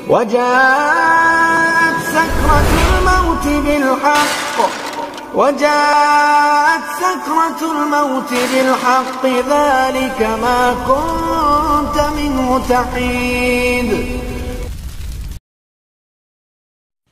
وجاءت سكرة الموت بالحق ذلك ما كنت منه تحيد.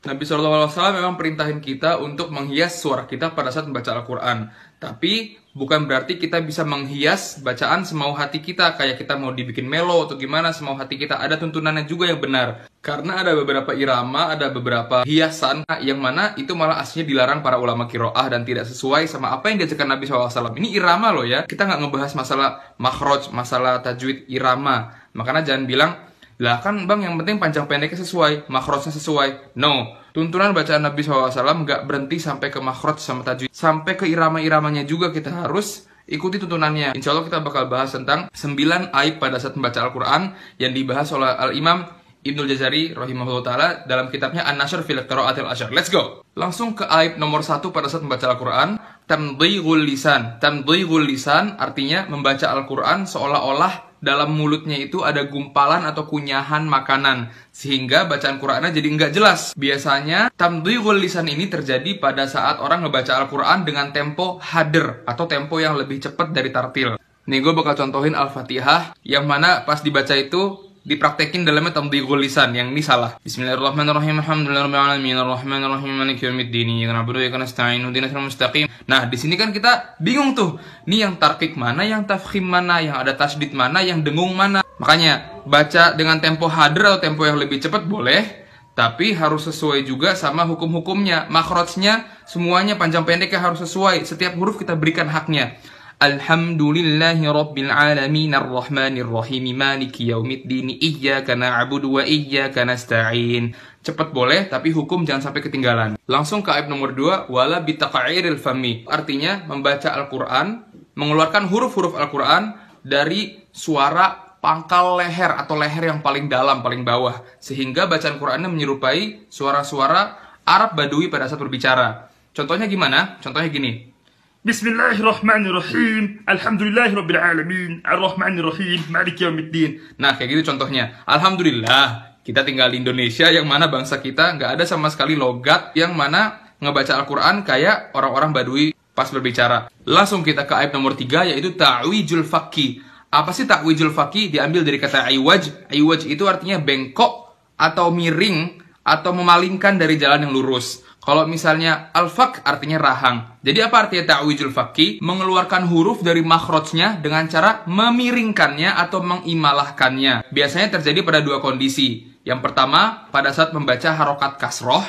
Nabi SAW memang perintahin kita untuk menghias suara kita pada saat membaca Al-Quran. Tapi bukan berarti kita bisa menghias bacaan semau hati kita. Kayak kita mau dibikin melo atau gimana semau hati kita. Ada tuntunannya juga yang benar. Karena ada beberapa irama, ada beberapa hiasan yang mana itu malah aslinya dilarang para ulama qiraah dan tidak sesuai sama apa yang diajarkan Nabi SAW. Ini irama loh ya. Kita nggak ngebahas masalah makhraj, masalah tajwid irama. Makanya jangan bilang, lah kan bang yang penting panjang pendeknya sesuai, makhrajnya sesuai. No, tuntunan bacaan Nabi SAW nggak berhenti sampai ke makhraj sama tajwid. Sampai ke irama-iramanya juga kita harus ikuti tuntunannya. Insya Allah kita bakal bahas tentang 9 aib pada saat membaca Al-Quran yang dibahas oleh Al-Imam Ibnul Jazari rahimahullah ta'ala dalam kitabnya An-Nashr fil Qira'atil Ashr. Let's go! Langsung ke aib nomor 1 pada saat membaca Al-Quran. Tamdhighul lisan. Tamdhighul lisan artinya membaca Al-Quran seolah-olah dalam mulutnya itu ada gumpalan atau kunyahan makanan, sehingga bacaan Qur'annya jadi nggak jelas. Biasanya tamdhighul lisan ini terjadi pada saat orang ngebaca Al-Quran dengan tempo hadr atau tempo yang lebih cepat dari tartil. Nih gue bakal contohin Al-Fatihah yang mana pas dibaca itu dipraktekin dalamnya tamdhighul lisan, yang ini salah. Bismillahirrahmanirrahim. Alhamdulillahirabbil alamin arrahmanirrahim maliki yaumiddin iyyaka na'budu wa iyyaka nasta'in ihdinas siratal mustaqim. Nah, di sini kan kita bingung tuh. Nih yang tarqiq mana, yang tafkhim mana, yang ada tasydid mana, yang dengung mana. Makanya baca dengan tempo hadr atau tempo yang lebih cepat boleh, tapi harus sesuai juga sama hukum-hukumnya. Makhrajnya semuanya panjang pendeknya harus sesuai. Setiap huruf kita berikan haknya. Alhamdulillahi rabbil alamin arrahmanir rahim maliki yaumiddin iyyaka na'budu wa iyyaka nasta'in. Cepat boleh, tapi hukum jangan sampai ketinggalan. Langsung ke aib nomor 2, wala bitaqa'iril fami. Artinya membaca Al-Quran, mengeluarkan huruf-huruf Al-Quran dari suara pangkal leher atau leher yang paling dalam, paling bawah, sehingga bacaan Qurannya menyerupai suara-suara Arab Badui pada saat berbicara. Contohnya gimana? Contohnya gini. Bismillahirrahmanirrahim. Alhamdulillahirabbil alamin arrahmanirrahim maliki yaumiddin. Nah, kayak gitu contohnya. Alhamdulillah, kita tinggal di Indonesia yang mana bangsa kita nggak ada sama sekali logat yang mana ngebaca Al-Quran kayak orang-orang Badui pas berbicara. Langsung kita ke aib nomor 3, yaitu ta'wijul faqih. Apa sih ta'wijul faqih? Diambil dari kata iwaj. Iwaj itu artinya bengkok atau miring atau memalingkan dari jalan yang lurus. Kalau misalnya al-faq artinya rahang. Jadi apa artinya ta'wijul faqih? Mengeluarkan huruf dari makhrajnya dengan cara memiringkannya atau mengimalahkannya. Biasanya terjadi pada 2 kondisi. Yang pertama, pada saat membaca harokat kasroh.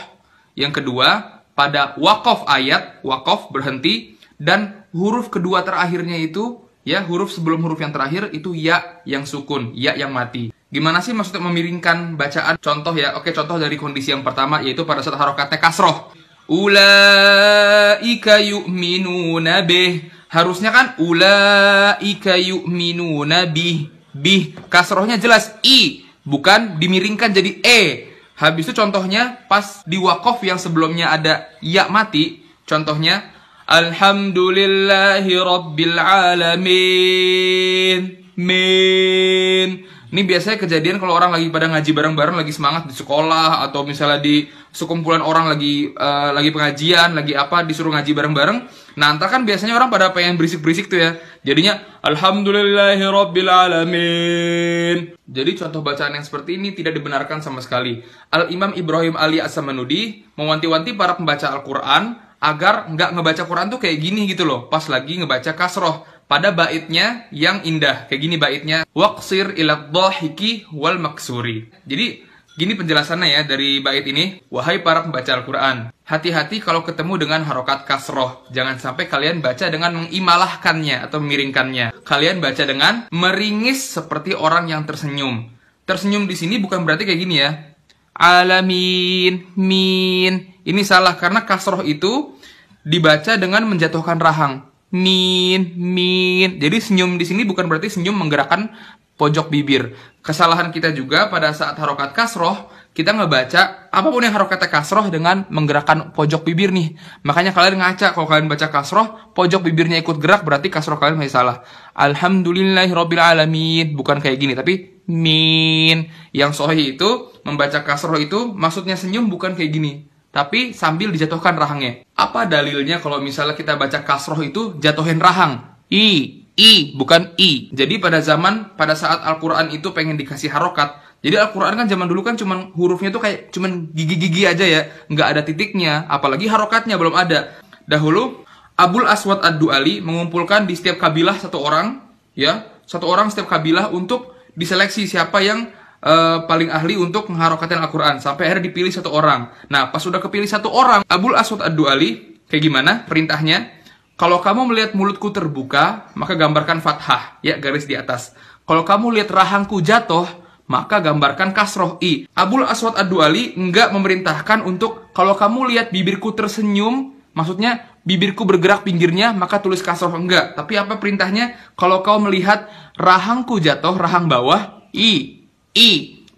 Yang kedua, pada waqaf ayat, waqaf berhenti. Dan huruf kedua terakhirnya itu, ya huruf sebelum huruf yang terakhir itu ya yang sukun, ya yang mati. Gimana sih maksudnya memiringkan bacaan? Contoh ya, oke, contoh dari kondisi yang pertama yaitu pada saat harokatnya kasroh. Ulaika yu'minuna bih. Harusnya kan ulaika yu'minuna bih. Bih, kasrohnya jelas i, bukan dimiringkan jadi e. Habis itu contohnya pas di waqaf yang sebelumnya ada ya mati. Contohnya Alhamdulillahi rabbil alamin. Ini biasanya kejadian kalau orang lagi pada ngaji bareng-bareng, lagi semangat di sekolah, atau misalnya di sekumpulan orang lagi pengajian, lagi apa, disuruh ngaji bareng-bareng. Nah, ntar kan biasanya orang pada pengen berisik-berisik tuh ya. Jadinya Alhamdulillahirabbil alamin. Jadi contoh bacaan yang seperti ini tidak dibenarkan sama sekali. Al-Imam Ibrahim Ali As-Samanudi mewanti-wanti para pembaca Al-Quran agar nggak ngebaca Quran tuh kayak gini gitu loh, pas lagi ngebaca kasroh. Pada baitnya yang indah, kayak gini baitnya, waqsir ila dhahiki wal maksuri. Jadi gini penjelasannya ya dari bait ini. Wahai para pembaca Al-Quran, hati-hati kalau ketemu dengan harokat kasroh. Jangan sampai kalian baca dengan mengimalahkannya atau memiringkannya. Kalian baca dengan meringis seperti orang yang tersenyum. Tersenyum di sini bukan berarti kayak gini ya, alamin, min. Ini salah karena kasroh itu dibaca dengan menjatuhkan rahang. Min. Jadi senyum di sini bukan berarti senyum menggerakkan pojok bibir. Kesalahan kita juga pada saat harokat kasroh, kita ngebaca apapun yang harokatnya kasroh dengan menggerakkan pojok bibir nih. Makanya kalian ngaca, kalau kalian baca kasroh, pojok bibirnya ikut gerak, berarti kasroh kalian masih salah. Alhamdulillahirabbil alamin. Bukan kayak gini, tapi min. Yang sahih itu membaca kasroh itu maksudnya senyum bukan kayak gini, tapi sambil dijatuhkan rahangnya. Apa dalilnya kalau misalnya kita baca kasroh itu jatuhin rahang? I, bukan I. Jadi pada saat Al-Quran itu pengen dikasih harokat, jadi Al-Quran kan zaman dulu kan cuman hurufnya tuh kayak cuman gigi-gigi aja ya, nggak ada titiknya, apalagi harokatnya belum ada. Dahulu Abul Aswad Ad-Du'ali mengumpulkan di setiap kabilah satu orang, ya, satu orang setiap kabilah untuk diseleksi siapa yang paling ahli untuk mengharokatin Al-Quran, sampai akhirnya dipilih satu orang. Nah, pas sudah kepilih satu orang, Abul Aswad Ad-Du'ali kayak gimana perintahnya? Kalau kamu melihat mulutku terbuka, maka gambarkan fathah, ya, garis di atas. Kalau kamu lihat rahangku jatuh, maka gambarkan kasroh I. Abul Aswad Ad-Du'ali enggak memerintahkan untuk kalau kamu lihat bibirku tersenyum, maksudnya bibirku bergerak pinggirnya, maka tulis kasroh, enggak. Tapi apa perintahnya? Kalau kau melihat rahangku jatuh, rahang bawah, I,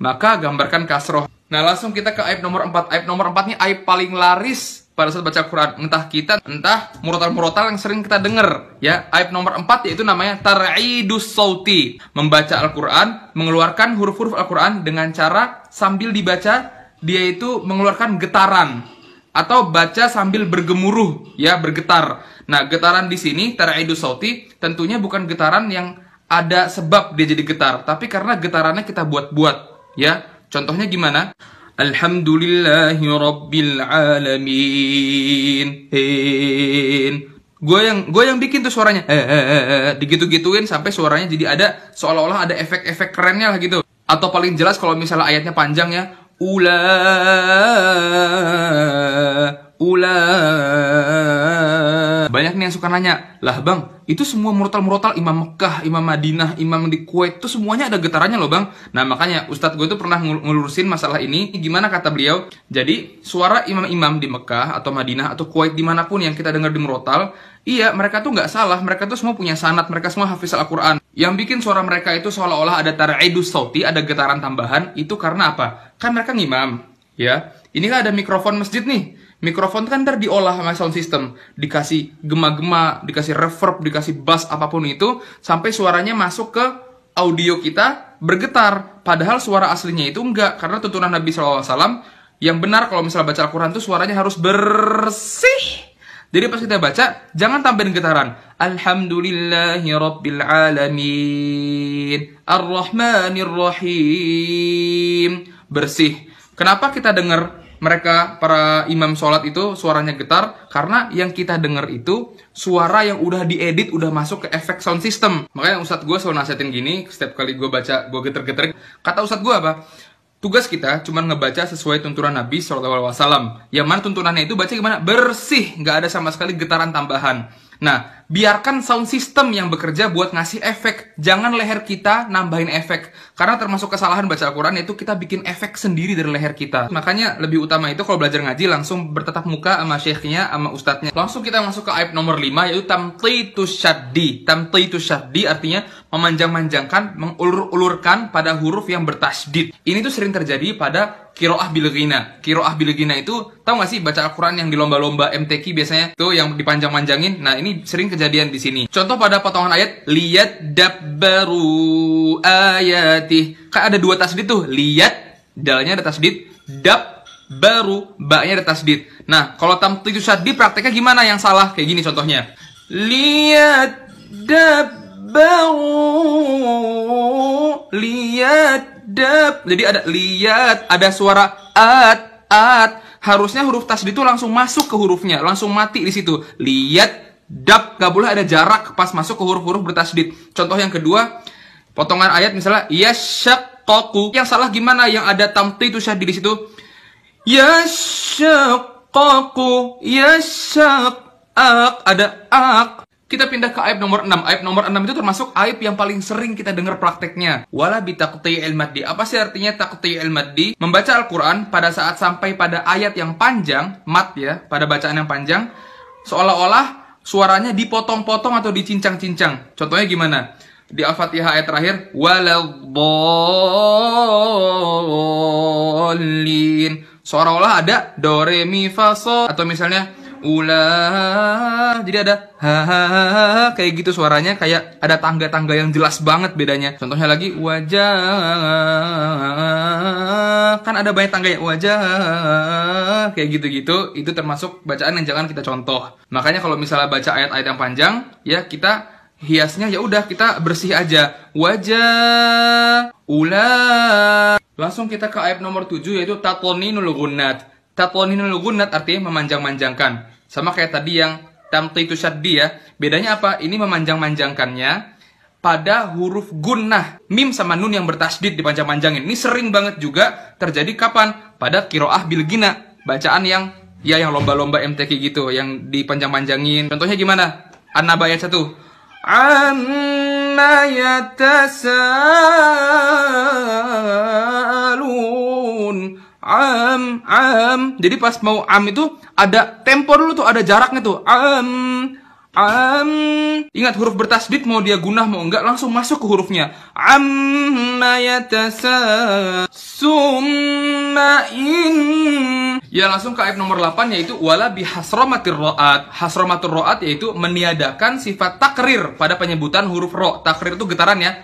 maka gambarkan kasroh. Nah, langsung kita ke ayat nomor 4. Ayat nomor 4 ini ayat paling laris pada saat baca Quran. Entah kita, entah murotal-murotal yang sering kita dengar. Ya, ayat nomor 4 yaitu namanya tar'idus sauti. Membaca Al-Quran, mengeluarkan huruf-huruf Al-Quran dengan cara sambil dibaca, dia itu mengeluarkan getaran. Atau baca sambil bergemuruh, ya, bergetar. Nah, getaran di sini, tar'idus sauti, tentunya bukan getaran yang ada sebab dia jadi getar, tapi karena getarannya kita buat-buat, ya. Contohnya gimana? Alhamdulillahi Rabbil Alamin. Gue yang bikin tuh suaranya. Digitu-gituin sampai suaranya jadi ada seolah-olah ada efek-efek kerennya lah gitu. Atau paling jelas kalau misalnya ayatnya panjang ya, banyak nih yang suka nanya, lah bang, itu semua murotal-murotal Imam Mekah, Imam Madinah, Imam di Kuwait, itu semuanya ada getarannya loh bang. Nah makanya Ustadz gue tuh pernah ngelurusin masalah ini. Gimana kata beliau? Jadi suara imam-imam di Mekah atau Madinah atau Kuwait dimanapun yang kita dengar di murotal, iya mereka tuh nggak salah, mereka tuh semua punya sanad, mereka semua hafiz Al-Quran. Yang bikin suara mereka itu seolah-olah ada tar'idus sauti, ada getaran tambahan, itu karena apa? Kan mereka ngimam, ya. Ini kan ada mikrofon masjid nih. Mikrofon kan ntar diolah sama sound system, dikasih gema-gema, dikasih reverb, dikasih bass, apapun itu, sampai suaranya masuk ke audio kita bergetar. Padahal suara aslinya itu enggak, karena tuntunan Nabi SAW yang benar kalau misalnya baca Al-Quran itu suaranya harus bersih. Jadi pas kita baca, jangan tambahin getaran. Alhamdulillahi Rabbil Alamin, Ar-Rahmanir-Rahim. Bersih. Kenapa kita dengar mereka, para imam sholat itu suaranya getar? Karena yang kita dengar itu suara yang udah diedit, udah masuk ke efek sound system. Makanya Ustadz gue selalu nasihatin gini, setiap kali gue baca, gue geter-geter. Kata Ustadz gue apa? Tugas kita cuma ngebaca sesuai tuntunan Nabi SAW. Yang mana tuntunannya itu baca gimana? Bersih, nggak ada sama sekali getaran tambahan. Nah, biarkan sound system yang bekerja buat ngasih efek. Jangan leher kita nambahin efek. Karena termasuk kesalahan baca Al-Quran yaitu kita bikin efek sendiri dari leher kita. Makanya lebih utama itu kalau belajar ngaji langsung bertatap muka sama syekhnya, sama ustadznya. Langsung kita masuk ke ayat nomor 5 yaitu tamtitus syaddi. Tamtitus syaddi artinya memanjang-manjangkan, mengulur-ulurkan pada huruf yang bertasydid. Ini tuh sering terjadi pada Qiraah bil ghina. Qiraah bil ghina itu, tahu gak sih baca Al-Quran yang di lomba-lomba MTQ biasanya tuh yang dipanjang-panjangin. Nah, ini sering kejadian di sini. Contoh pada potongan ayat liyad dabbaru ayatih. Kan ada dua tasdid tuh. Liyad, dalnya ada tasdid, dab baru, ba-nya ada tasdid. Nah, kalau tamtitus syaddi prakteknya gimana yang salah? Kayak gini contohnya. Liyad dabbaru, liyad dab. Jadi ada lihat, ada suara at. Harusnya huruf tasdid itu langsung masuk ke hurufnya, langsung mati di situ. Lihat dab, gak boleh ada jarak pas masuk ke huruf-huruf bertasdid. Contoh yang kedua, potongan ayat misalnya yashaqqaqu. Yang salah gimana? Yang ada tamtitus syaddi di situ. Yashaqqaqu, yashaq, ada ak. Kita pindah ke ayat nomor 6. Ayat nomor 6 itu termasuk ayat yang paling sering kita dengar prakteknya. Wala bitaqti'il maddi. Apa sih artinya taqti'il maddi? Membaca Al-Quran pada saat sampai pada ayat yang panjang, mad ya, pada bacaan yang panjang, seolah-olah suaranya dipotong-potong atau dicincang-cincang. Contohnya gimana? Di Al-Fatihah ayat terakhir, waladdallin. Seolah-olah ada do, re, mi, fa, sol. Atau misalnya Jadi ada ha kayak gitu suaranya, kayak ada tangga-tangga yang jelas banget bedanya. Contohnya lagi wajah, kan ada banyak tangga ya, wajah kayak gitu-gitu. Itu termasuk bacaan yang jangan kita contoh. Makanya kalau misalnya baca ayat-ayat yang panjang, ya kita hiasnya ya udah kita bersih aja. Wajah Langsung kita ke ayat nomor 7, yaitu tatloninul gunnat. Tatloninul gunnat artinya memanjang-manjangkan. Sama kayak tadi yang tamtitu syaddi ya. Bedanya apa? Ini memanjang-manjangkannya pada huruf gunnah. Mim sama nun yang bertasydid dipanjang-panjangin. Ini sering banget juga terjadi kapan? Pada qiraah bil gina. Bacaan yang lomba-lomba MTQ gitu, yang dipanjang-panjangin. Contohnya gimana? An-Naba ayat 1. Amma yatasalun. Jadi pas mau itu ada tempo dulu tuh, ada jaraknya tuh. Ingat huruf bertasydid mau dia gunnah mau enggak langsung masuk ke hurufnya. Amma yatasa summain. Ya langsung ke ayat nomor 8, yaitu wala bihasromatir ro'at. Hasromatur ro'at yaitu meniadakan sifat takrir pada penyebutan huruf ro. Takrir itu getaran ya,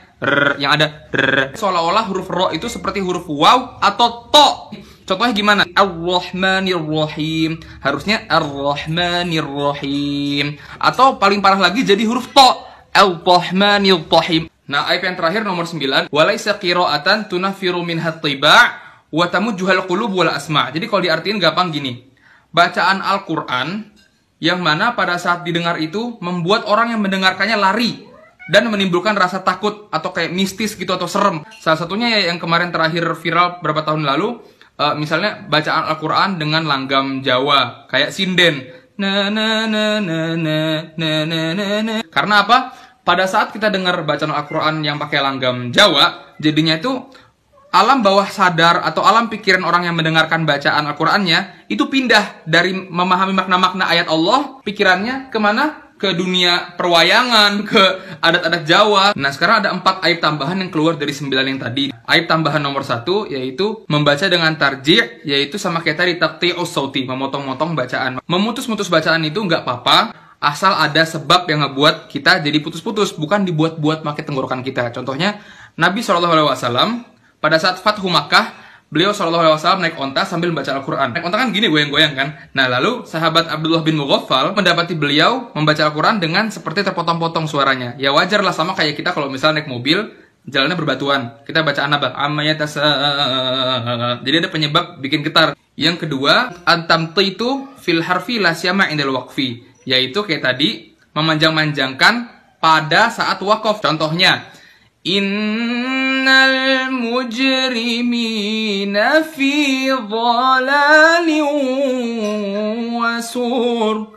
yang ada seolah-olah huruf ro itu seperti huruf waw atau to. Contohnya gimana? Ar-Rahmanir-Rahim. Harusnya Ar-Rahmanir-Rahim. Atau paling parah lagi jadi huruf to. Al-Rahmanir-Rahim. Nah, ayat yang terakhir nomor 9. Walaysa qira'atan tunafiru minhat tiba' wa tamujjuhal qulub wal asma'. Jadi kalau diartiin gampang gini. Bacaan Al-Qur'an yang mana pada saat didengar itu membuat orang yang mendengarkannya lari dan menimbulkan rasa takut atau kayak mistis gitu atau serem. Salah satunya ya yang kemarin terakhir viral beberapa tahun lalu. Misalnya bacaan Al-Quran dengan langgam Jawa kayak sinden. Karena apa? Pada saat kita dengar bacaan Al-Quran yang pakai langgam Jawa, jadinya itu alam bawah sadar atau alam pikiran orang yang mendengarkan bacaan Al-Qurannya itu pindah dari memahami makna-makna ayat Allah, pikirannya kemana? Ke dunia perwayangan, ke adat-adat Jawa. Nah, sekarang ada 4 aib tambahan yang keluar dari 9 yang tadi. Aib tambahan nomor 1, yaitu membaca dengan tarji', yaitu sama kayak tadi, taqti'us sauti, memotong-motong bacaan. Memutus-mutus bacaan itu nggak apa-apa, asal ada sebab yang ngebuat kita jadi putus-putus, bukan dibuat-buat pakai tenggorokan kita. Contohnya, Nabi SAW pada saat Fathu Makkah, beliau SAW naik onta sambil membaca Al-Quran. Naik onta kan gini, goyang-goyang kan. Nah, lalu sahabat Abdullah bin Mughaffal mendapati beliau membaca Al-Quran dengan seperti terpotong-potong suaranya. Ya wajar lah, sama kayak kita kalau misalnya naik mobil, jalannya berbatuan. Kita bacaan apa? Jadi ada penyebab bikin getar. Yang kedua, at-tamtitu fil harfi la syama' indal waqfi. Yaitu kayak tadi, memanjang-manjangkan pada saat wakaf. Contohnya, innal mujrimina fi dhalalin wasur.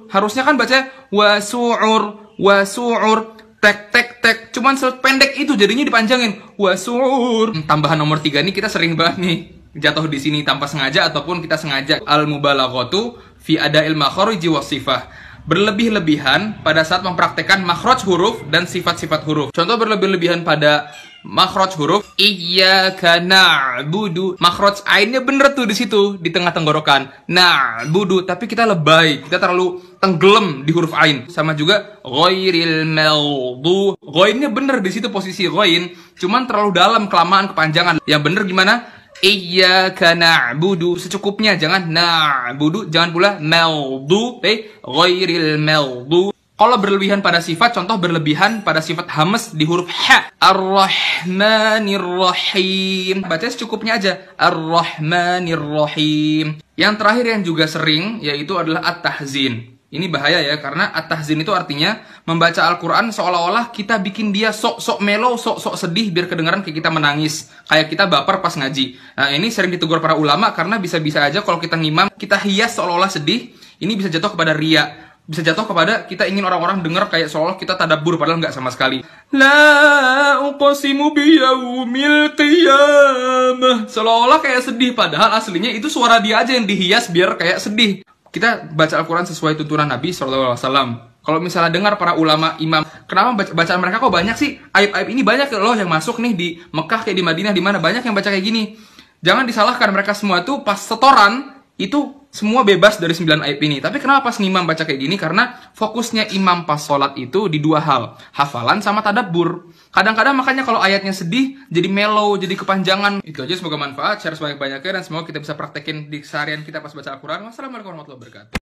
Harusnya kan baca wasu'ur, tek. Cuman sependek itu jadinya dipanjangin wasur. Tambahan nomor 3 nih kita sering banget nih jatuh di sini tanpa sengaja ataupun kita sengaja. Al-mubalaghatu fi ada'il makharij wasifah. Berlebih-lebihan pada saat mempraktekkan makhraj huruf dan sifat-sifat huruf. Contoh berlebih-lebihan pada makhraj huruf, iyyaka na'budu. Makhraj ainnya bener tuh di situ, di tengah tenggorokan. Na'budu, tapi kita lebay, kita terlalu tenggelam di huruf ain. Sama juga ghairil maghdu. Ghainnya bener di situ posisi ghain, cuman terlalu dalam, kelamaan, kepanjangan. Yang bener gimana? Iyyaka na'budu, secukupnya, jangan na'budu, jangan pula maghdu, ghairil maghdu. Kalau berlebihan pada sifat, contoh berlebihan pada sifat hamas di huruf ha. Ar-Rahmanir-Rahim. Baca secukupnya aja. Ar-Rahmanir-Rahim. Yang terakhir yang juga sering, yaitu adalah at-tahzin. Ini bahaya ya, karena at-tahzin itu artinya membaca Al-Quran seolah-olah kita bikin dia sok-sok melo, sok-sok sedih biar kedengaran kayak kita menangis. Kayak kita baper pas ngaji. Nah, ini sering ditegur para ulama karena bisa-bisa aja kalau kita ngimam, kita hias seolah-olah sedih, ini bisa jatuh kepada riya. Bisa jatuh kepada kita ingin orang-orang dengar kayak seolah kita tadabbur, padahal nggak sama sekali. La uqsimu biyaumil qiyamah. Seolah-olah kayak sedih, padahal aslinya itu suara dia aja yang dihias biar kayak sedih. Kita baca Al-Quran sesuai tuntunan Nabi SAW. Kalau misalnya dengar para ulama, imam, kenapa bacaan mereka kok banyak sih? Aib-aib ini banyak loh yang masuk nih di Mekah, kayak di Madinah, di mana banyak yang baca kayak gini. Jangan disalahkan, mereka semua tuh pas setoran, itu semua bebas dari 9 aib ini. Tapi kenapa pas ngimam baca kayak gini? Karena fokusnya imam pas sholat itu di dua hal, hafalan sama tadabbur. Kadang-kadang makanya kalau ayatnya sedih, jadi mellow, jadi kepanjangan. Itu aja, semoga manfaat, share sebanyak-banyaknya, dan semoga kita bisa praktekin di keseharian kita pas baca Al-Quran. Wassalamualaikum warahmatullahi wabarakatuh.